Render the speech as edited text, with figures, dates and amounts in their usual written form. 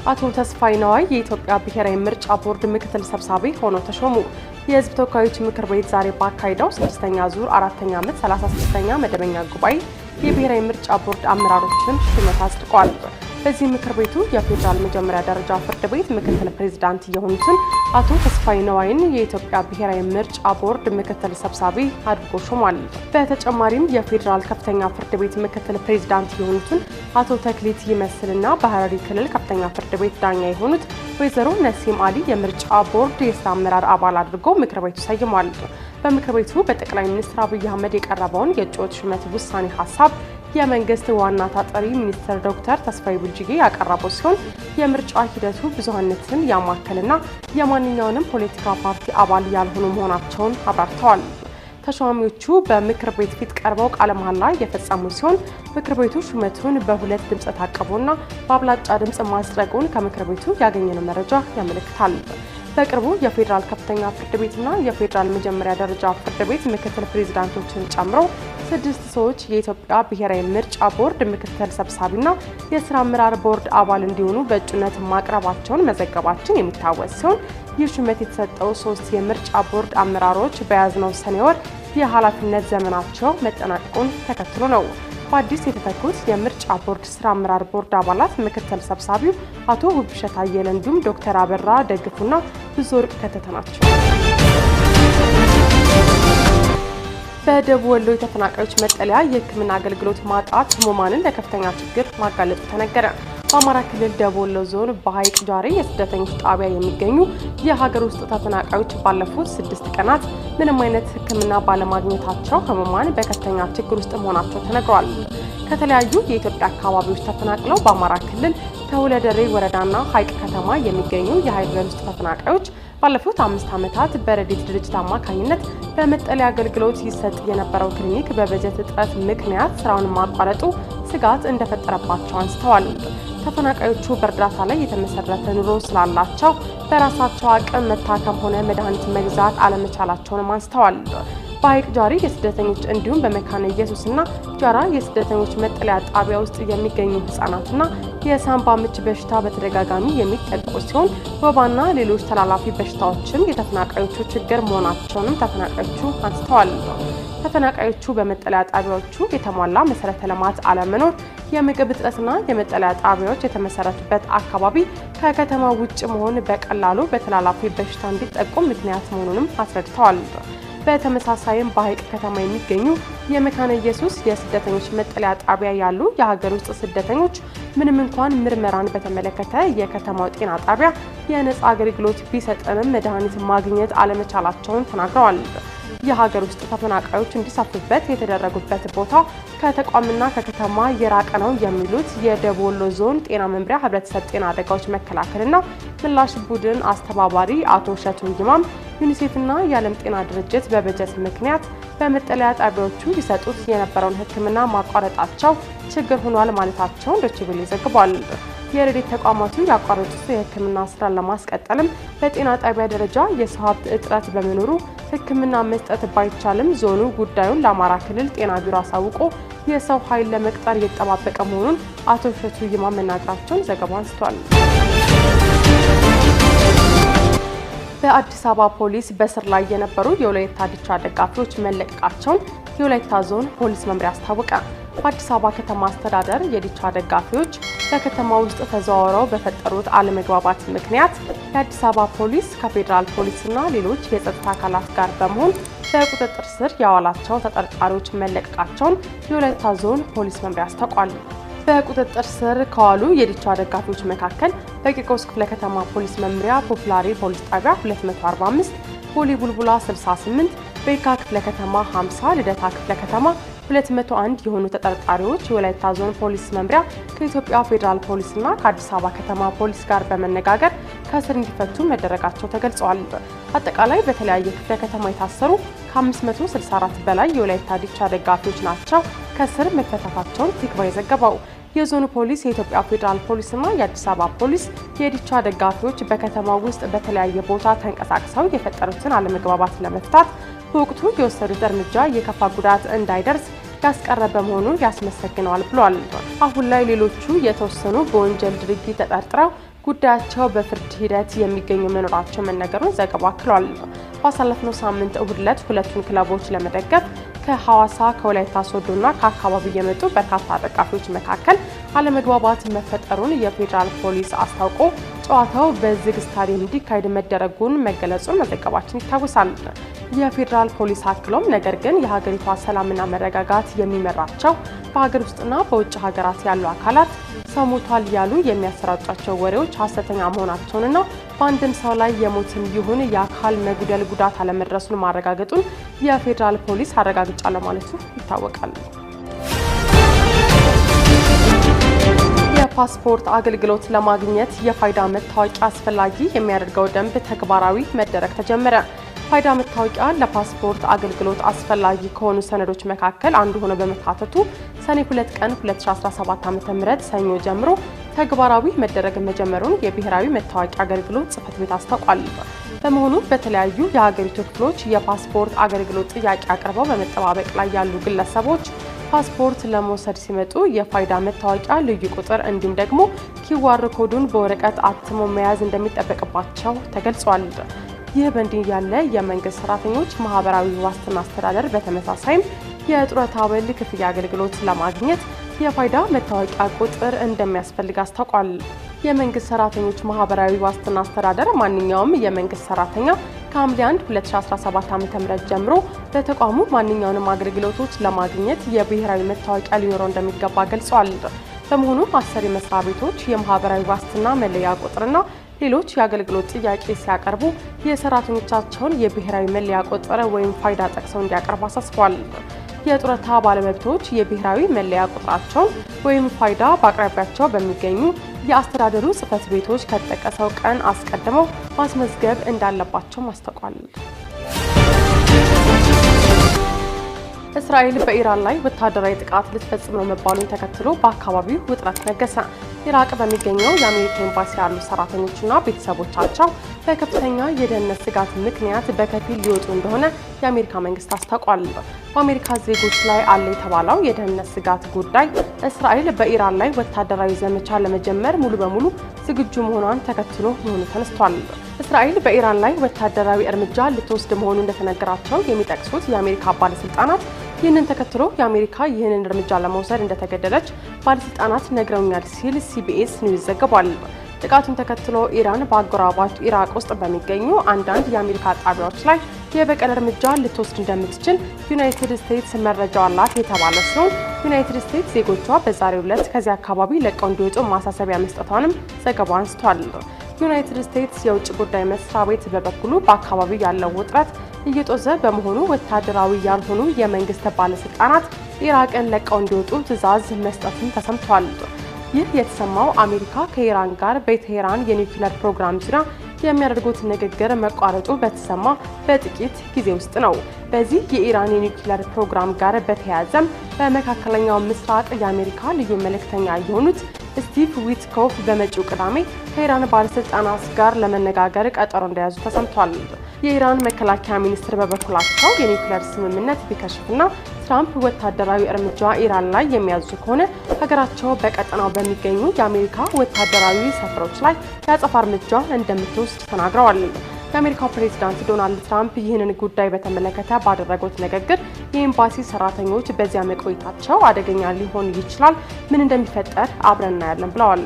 አቶ ተስፋይ ነዋይ የኢትዮጵያ ብሔራዊ ምርጫ ቦርድ ምክትል ሰብሳቢ ሆነው ተሾሙ። የሕዝብ ተወካዮች ምክር ቤት ዛሬ ባካሄደው 6ኛ ዙር 4ኛ ዓመት 36ኛ መደበኛ ጉባኤ የብሔራዊ ምርጫ ቦርድ አመራሮችን ሹመት አጽድቋል። በዚህ ምክር ቤቱ የፌዴራል መጀመሪያ ደረጃ ፍርድ ቤት ምክትል ፕሬዝዳንት የሆኑትን አቶ ተስፋይ ነዋይን የኢትዮጵያ ብሔራዊ ምርጫ ቦርድ ምክትል ሰብሳቢ አድርጎ ሾሟል። በተጨማሪም የፌዴራል ከፍተኛ ፍርድ ቤት ምክትል ፕሬዝዳንት የሆኑትን አቶ ተክሊት ይመስልና በሐረሪ ክልል ከፍተኛ ፍርድ ቤት ዳኛ የሆኑት ወይዘሮ ነሲም አሊ የምርጫ ቦርድ የስራ አመራር አባል አድርጎ ምክር ቤቱ ሰይሟል። በምክር ቤቱ በጠቅላይ ሚኒስትር አብይ አህመድ የቀረበውን የእጩዎች ሹመት ውሳኔ ሀሳብ የመንግስት ዋና ተጠሪ ሚኒስትር ዶክተር ተስፋዬ ቡልጅጌ ያቀረበው ሲሆን የምርጫ ሂደቱ ብዙሃነትን ያማከልና የማንኛውንም ፖለቲካ ፓርቲ አባል ያልሆኑ መሆናቸውን አብራርተዋል። ተሿሚዎቹ በምክር ቤት ፊት ቀርበው ቃለ መሃላ የፈጸሙ ሲሆን ምክር ቤቱ ሹመቱን በሁለት ድምፅ ታቅቦና በአብላጫ ድምፅ ማጽደቁን ከምክር ቤቱ ያገኘነው መረጃ ያመለክታል። በቅርቡ የፌዴራል ከፍተኛ ፍርድ ቤትና የፌዴራል መጀመሪያ ደረጃ ፍርድ ቤት ምክትል ፕሬዝዳንቶችን ጨምሮ 6 ሰዎች የኢትዮጵያ ብሔራዊ ምርጫ ቦርድ ምክትል ሰብሳቢና የስራ አመራር ቦርድ አባል እንዲሆኑ በእጩነት ማቅረባቸውን መዘገባችን የሚታወስ ሲሆን ይህ ሹመት የተሰጠው 3 የምርጫ ቦርድ አመራሮች በያዝነው ሰኔ ወር የኃላፊነት ዘመናቸው መጠናቀቁን ተከትሎ ነው። በአዲስ የተተኩት የምርጫ ቦርድ ስራ አመራር ቦርድ አባላት ምክትል ሰብሳቢው አቶ ውብሸት አየለ እንዲሁም ዶክተር አበራ ደግፉና ብዙ ወርቅ ከተተ ናቸው። በደቡብ ወሎ የተፈናቃዮች መጠለያ የሕክምና አገልግሎት ማጣት ህሙማንን ለከፍተኛ ችግር ማጋለጡ ተነገረ። በአማራ ክልል ደቡብ ወሎ ዞን በሐይቅ ጃሬ የስደተኞች ጣቢያ የሚገኙ የሀገር ውስጥ ተፈናቃዮች ባለፉት 6 ቀናት ምንም አይነት ሕክምና ባለማግኘታቸው ህሙማን በከፍተኛ ችግር ውስጥ መሆናቸው ተነግሯል። ከተለያዩ የኢትዮጵያ አካባቢዎች ተፈናቅለው በአማራ ክልል ተውለደሬ ወረዳና ሐይቅ ከተማ የሚገኙ የሀገር ውስጥ ተፈናቃዮች ባለፉት 5 ዓመታት በረድኤት ድርጅት አማካኝነት በመጠለያ አገልግሎት ይሰጥ የነበረው ክሊኒክ በበጀት እጥረት ምክንያት ስራውን ማቋረጡ ስጋት እንደፈጠረባቸው አንስተዋል። ተፈናቃዮቹ በእርዳታ ላይ የተመሰረተ ኑሮ ስላላቸው በራሳቸው አቅም መታከም ሆነ መድኃኒት መግዛት አለመቻላቸውንም አንስተዋል። በሐይቅ ጃሪ የስደተኞች እንዲሁም በመካነ ኢየሱስና ጃራ የስደተኞች መጠለያ ጣቢያ ውስጥ የሚገኙ ህጻናትና የሳምባ ምች በሽታ በተደጋጋሚ የሚጠቁ ሲሆን ወባና ሌሎች ተላላፊ በሽታዎችም የተፈናቃዮቹ ችግር መሆናቸውንም ተፈናቃዮቹ አንስተዋል። ተፈናቃዮቹ በመጠለያ ጣቢያዎቹ የተሟላ መሰረተ ልማት አለመኖር፣ የምግብ እጥረትና የመጠለያ ጣቢያዎች የተመሰረቱበት አካባቢ ከከተማ ውጭ መሆን በቀላሉ በተላላፊ በሽታ እንዲጠቁ ምክንያት መሆኑንም አስረድተዋል። በተመሳሳይም በሐይቅ ከተማ የሚገኙ የመካነ ኢየሱስ የስደተኞች መጠለያ ጣቢያ ያሉ የሀገር ውስጥ ስደተኞች ምንም እንኳን ምርመራን በተመለከተ የከተማው ጤና ጣቢያ የነጻ አገልግሎት ቢሰጥንም መድኃኒት ማግኘት አለመቻላቸውን ተናግረዋል። የሀገር ውስጥ ተፈናቃዮች እንዲሰፍሩበት የተደረጉበት ቦታ ከተቋምና ከከተማ የራቀ ነው የሚሉት የደቡብ ወሎ ዞን ጤና መምሪያ ህብረተሰብ ጤና አደጋዎች መከላከልና ምላሽ ቡድን አስተባባሪ አቶ ሸቱ ይማም ዩኒሴፍና የዓለም ጤና ድርጅት በበጀት ምክንያት በመጠለያ ጣቢያዎቹ ሊሰጡት የነበረውን ሕክምና ማቋረጣቸው ችግር ሆኗል ማለታቸውን ዶችቬሌ ዘግቧል። የረድኤት ተቋማቱ ያቋረጡት የሕክምና ስራን ለማስቀጠልም በጤና ጣቢያ ደረጃ የሰው ሀብት እጥረት በመኖሩ ሕክምና መስጠት ባይቻልም ዞኑ ጉዳዩን ለአማራ ክልል ጤና ቢሮ አሳውቆ የሰው ኃይል ለመቅጠር እየተጠባበቀ መሆኑን አቶ ሸቱ ይማም መናገራቸውን ዘገባው አንስቷል። በአዲስ አበባ ፖሊስ በስር ላይ የነበሩ የወላይታ ዲቻ ደጋፊዎች መለቀቃቸውን የወላይታ ዞን ፖሊስ መምሪያ አስታወቀ። በአዲስ አበባ ከተማ አስተዳደር የዲቻ ደጋፊዎች በከተማ ውስጥ ተዘዋውረው በፈጠሩት አለመግባባት ምክንያት የአዲስ አበባ ፖሊስ ከፌዴራል ፖሊስና ሌሎች የጸጥታ አካላት ጋር በመሆን በቁጥጥር ስር ያዋላቸው ተጠርጣሪዎች መለቀቃቸውን የወላይታ ዞን ፖሊስ መምሪያ አስታውቋል። በቁጥጥር ስር ከዋሉ የዲቻ ደጋፊዎች መካከል በቂርቆስ ክፍለ ከተማ ፖሊስ መምሪያ ፖፑላሪ ፖሊስ ጣቢያ 245፣ ቦሌ ቡልቡላ 68፣ በየካ ክፍለ ከተማ 50፣ ልደታ ክፍለ ከተማ 201 የሆኑ ተጠርጣሪዎች የወላይታ ዞን ፖሊስ መምሪያ ከኢትዮጵያ ፌዴራል ፖሊስና ከአዲስ አበባ ከተማ ፖሊስ ጋር በመነጋገር ከእስር እንዲፈቱ መደረጋቸው ተገልጿል። አጠቃላይ በተለያየ ክፍለ ከተማ የታሰሩ ከ564 በላይ የወላይታ ዲቻ ደጋፊዎች ናቸው ከእስር መፈታታቸውን ቲክቫ የዘገበው። የዞኑ ፖሊስ፣ የኢትዮጵያ ፌዴራል ፖሊስና የአዲስ አበባ ፖሊስ የዲቻ ደጋፊዎች በከተማው ውስጥ በተለያየ ቦታ ተንቀሳቅሰው የፈጠሩትን አለመግባባት ለመፍታት በወቅቱ የወሰዱት እርምጃ የከፋ ጉዳት እንዳይደርስ ያስቀረበ መሆኑን ያስመሰግነዋል ብሏል። አሁን ላይ ሌሎቹ የተወሰኑ በወንጀል ድርጊት ተጠርጥረው ጉዳያቸው በፍርድ ሂደት የሚገኙ መኖራቸው መነገሩን ዘገባው አክሏል። ባሳለፍነው ሳምንት እሁድ ዕለት ሁለቱን ክለቦች ለመደገፍ ከሐዋሳ ከወላይታ ሶዶና ከአካባቢው የመጡ በርካታ ደጋፊዎች መካከል አለመግባባት መፈጠሩን የፌዴራል ፖሊስ አስታውቆ ጨዋታው በዝግ ስታዲየም እንዲካሄድ መደረጉን መገለጹን መዘገባችን ይታወሳል። የፌዴራል ፖሊስ አክሎም ነገር ግን የሀገሪቷ ሰላምና መረጋጋት የሚመራቸው በሀገር ውስጥና በውጭ ሀገራት ያሉ አካላት ሰሞቷል ያሉ የሚያሰራጯቸው ወሬዎች ሐሰተኛ መሆናቸውንና በአንድም ሰው ላይ የሞትም ይሁን የአካል መጉደል ጉዳት አለመድረሱን ማረጋገጡን የፌዴራል ፖሊስ አረጋግጫለሁ ማለቱ ይታወቃል። የፓስፖርት አገልግሎት ለማግኘት የፋይዳ መታወቂያ አስፈላጊ የሚያደርገው ደንብ ተግባራዊ መደረግ ተጀመረ። ፋይዳ መታወቂያ ለፓስፖርት አገልግሎት አስፈላጊ ከሆኑ ሰነዶች መካከል አንዱ ሆኖ በመካተቱ ሰኔ 2 ቀን 2017 ዓ.ም ሰኞ ጀምሮ ተግባራዊ መደረግ መጀመሩን የብሔራዊ መታወቂያ አገልግሎት ጽሕፈት ቤት አስታውቋል። በመሆኑ በተለያዩ የሀገሪቱ ክፍሎች የፓስፖርት አገልግሎት ጥያቄ አቅርበው በመጠባበቅ ላይ ያሉ ግለሰቦች ፓስፖርት ለመውሰድ ሲመጡ የፋይዳ መታወቂያ ልዩ ቁጥር እንዲሁም ደግሞ ኪዋር ኮዱን በወረቀት አትሞ መያዝ እንደሚጠበቅባቸው ተገልጿል። ይህ በእንዲህ ያለ የመንግስት ሰራተኞች ማህበራዊ ዋስትና አስተዳደር በተመሳሳይም የጡረታ አበል ክፍያ አገልግሎት ለማግኘት የፋይዳ መታወቂያ ቁጥር እንደሚያስፈልግ አስታውቋል። የመንግስት ሰራተኞች ማህበራዊ ዋስትና አስተዳደር ማንኛውም የመንግስት ሰራተኛ ከሐምሌ 1 2017 ዓ.ም ጀምሮ በተቋሙ ማንኛውንም አገልግሎቶች ለማግኘት የብሔራዊ መታወቂያ ሊኖረው እንደሚገባ ገልጿል። በመሆኑም አሰሪ መስሪያ ቤቶች የማህበራዊ ዋስትና መለያ ቁጥርና ሌሎች የአገልግሎት ጥያቄ ሲያቀርቡ የሰራተኞቻቸውን የብሔራዊ መለያ ቁጥር ወይም ፋይዳ ጠቅሰው እንዲያቀርቡ አሳስቧል። የጡረታ ባለመብቶች የብሔራዊ መለያ ቁጥራቸውን ወይም ፋይዳ በአቅራቢያቸው በሚገኙ የአስተዳደሩ ጽሕፈት ቤቶች ከተጠቀሰው ቀን አስቀድመው ማስመዝገብ እንዳለባቸው አስታውቋል። እስራኤል በኢራን ላይ ወታደራዊ ጥቃት ልትፈጽም ነው መባሉን ተከትሎ በአካባቢው ውጥረት ነገሰ። ኢራቅ በሚገኘው የአሜሪካ ኤምባሲ ያሉ ሰራተኞችና ቤተሰቦቻቸው በከፍተኛ የደህንነት ስጋት ምክንያት በከፊል ሊወጡ እንደሆነ የአሜሪካ መንግስት አስታውቋል። በአሜሪካ ዜጎች ላይ አለ የተባለው የደህንነት ስጋት ጉዳይ እስራኤል በኢራን ላይ ወታደራዊ ዘመቻ ለመጀመር ሙሉ በሙሉ ዝግጁ መሆኗን ተከትሎ መሆኑ ተነስቷል። እስራኤል በኢራን ላይ ወታደራዊ እርምጃ ልትወስድ መሆኑ እንደተነገራቸው የሚጠቅሱት የአሜሪካ ባለስልጣናት ይህንን ተከትሎ የአሜሪካ ይህንን እርምጃ ለመውሰድ እንደተገደደች ባለስልጣናት ነግረውኛል ሲል ሲቢኤስ ኒውስ ዘግቧል። ጥቃቱን ተከትሎ ኢራን በአጎራባች ኢራቅ ውስጥ በሚገኙ አንዳንድ የአሜሪካ ጣቢያዎች ላይ የበቀል እርምጃ ልትወስድ እንደምትችል ዩናይትድ ስቴትስ መረጃው አላት የተባለ ሲሆን ዩናይትድ ስቴትስ ዜጎቿ በዛሬው ዕለት ከዚህ አካባቢ ለቀው እንዲወጡ ማሳሰቢያ መስጠቷንም ዘገባው አንስቷል። ዩናይትድ ስቴትስ የውጭ ጉዳይ መስሪያ ቤት በበኩሉ በአካባቢው ያለው ውጥረት እየጦዘ በመሆኑ ወታደራዊ ያልሆኑ የመንግስት ባለስልጣናት ኢራቅን ለቀው እንዲወጡ ትዕዛዝ መስጠቱን ተሰምቷል። ይህ የተሰማው አሜሪካ ከኢራን ጋር በቴህራን የኒውክሌር ፕሮግራም ዙሪያ የሚያደርጉት ንግግር መቋረጡ በተሰማ በጥቂት ጊዜ ውስጥ ነው። በዚህ የኢራን የኒውክሌር ፕሮግራም ጋር በተያያዘም በመካከለኛው ምስራቅ የአሜሪካ ልዩ መልእክተኛ የሆኑት ስቲቭ ዊትኮፍ በመጪው ቅዳሜ ከኢራን ባለስልጣናት ጋር ለመነጋገር ቀጠሮ እንደያዙ ተሰምቷል። የኢራን መከላከያ ሚኒስትር በበኩላቸው የኒውክሌር ስምምነት ቢከሽፍና ትራምፕ ወታደራዊ እርምጃ ኢራን ላይ የሚያዙ ከሆነ ሀገራቸው በቀጠናው በሚገኙ የአሜሪካ ወታደራዊ ሰፈሮች ላይ የአጸፋ እርምጃ እንደምትወስድ ተናግረዋል። የአሜሪካው ፕሬዝዳንት ዶናልድ ትራምፕ ይህንን ጉዳይ በተመለከተ ባደረጉት ንግግር የኤምባሲ ሰራተኞች በዚያ መቆየታቸው አደገኛ ሊሆን ይችላል፣ ምን እንደሚፈጠር አብረን እናያለን ብለዋል።